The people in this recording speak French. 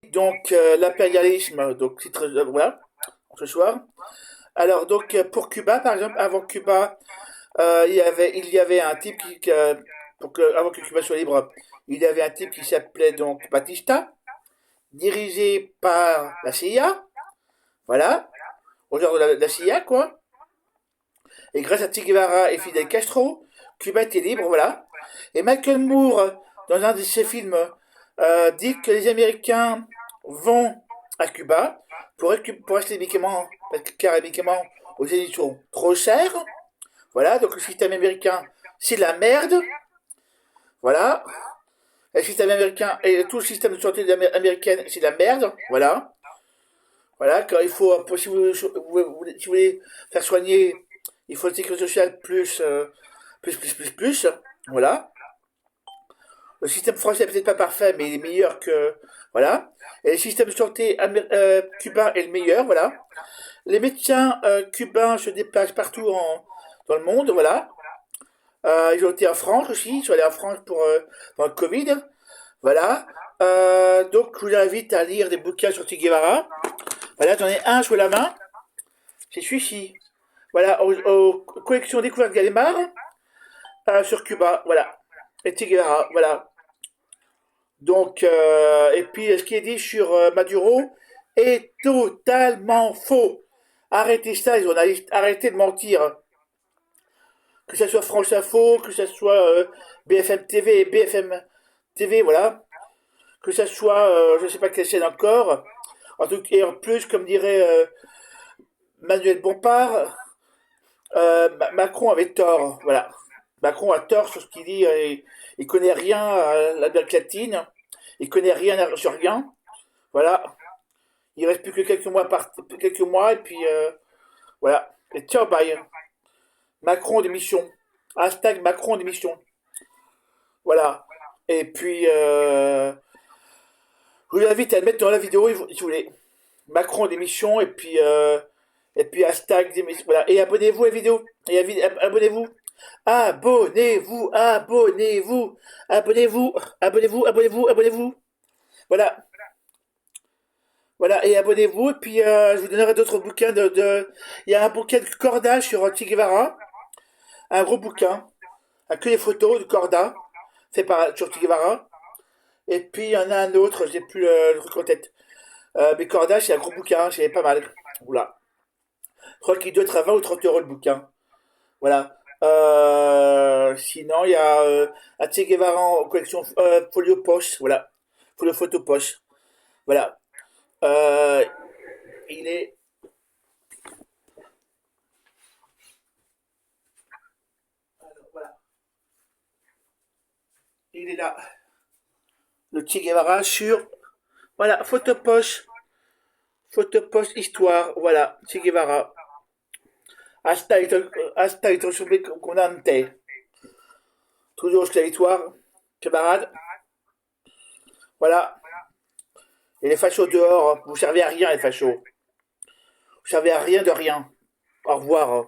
Donc, l'impérialisme, donc titre, voilà, ce soir. Alors, donc, pour Cuba, par exemple, avant Cuba, il y avait un type avant que Cuba soit libre, il y avait un type qui s'appelait donc Batista, dirigé par la CIA, voilà, au genre de la CIA, quoi. Et grâce à Che Guevara et Fidel Castro, Cuba était libre, voilà. Et Michael Moore, dans un de ses films, dit que les Américains vont à Cuba pour acheter des médicaments, car les médicaments aux États-Unis sont trop chers. Voilà, donc le système américain, c'est de la merde. Voilà. Le système américain et tout le système de santé américaine, c'est de la merde. Voilà. Voilà, quand il faut, si vous voulez faire soigner, il faut une sécurité sociale plus. Voilà. Le système français n'est peut-être pas parfait, mais il est meilleur que. Voilà. Et le système de santé cubain est le meilleur. Voilà. Les médecins cubains se déplacent partout dans le monde. Voilà. Ils ont été en France aussi. Ils sont allés en France pour le Covid. Voilà. Donc, je vous invite à lire des bouquins sur Che Guevara. Voilà, j'en ai un sous la main. C'est celui-ci. Voilà, aux collections découvertes Gallimard sur Cuba. Voilà. Et Che Guevara. Voilà. Donc, et puis ce qui est dit sur Maduro est totalement faux. Arrêtez ça, ils ont arrêté de mentir. Que ce soit France Info, que ce soit BFM TV et BFM TV, voilà. Que ce soit, je ne sais pas quelle chaîne encore. En tout cas, et en plus, comme dirait Manuel Bompard, Macron avait tort, voilà. Macron a tort sur ce qu'il dit, il connaît rien à l'Amérique latine, il connaît rien sur rien, voilà. Il reste plus que quelques mois et puis voilà. Et ciao, bye. Macron démission. Hashtag Macron démission. Voilà. Et puis, je vous invite à le mettre dans la vidéo si vous voulez. Macron démission et puis hashtag démission. Voilà. Et abonnez-vous à la vidéo. Et abonnez-vous. Abonnez-vous. Voilà. Voilà, et abonnez-vous, et puis je vous donnerai d'autres bouquins Il y a un bouquin de Corda sur Che Guevara, un gros bouquin, avec que les photos de Corda, fait par sur Che Guevara. Et puis il y en a un autre, je n'ai plus le truc en tête. Mais Corda, c'est un gros bouquin, c'est pas mal. Oula. Je crois qu'il doit être à 20 ou 30 euros le bouquin. Voilà. Sinon, il y a un Che Guevara en collection folio poche, voilà. Folio photo poche. Voilà. Euh, il est voilà, il est là. Le Che Guevara sur voilà, photo poche histoire, voilà, Che Guevara. Hasta il comandante. Toujours jusqu'à la victoire, camarade. Voilà. Et les fachos dehors, vous servez à rien les fachos. Vous servez à rien de rien. Au revoir.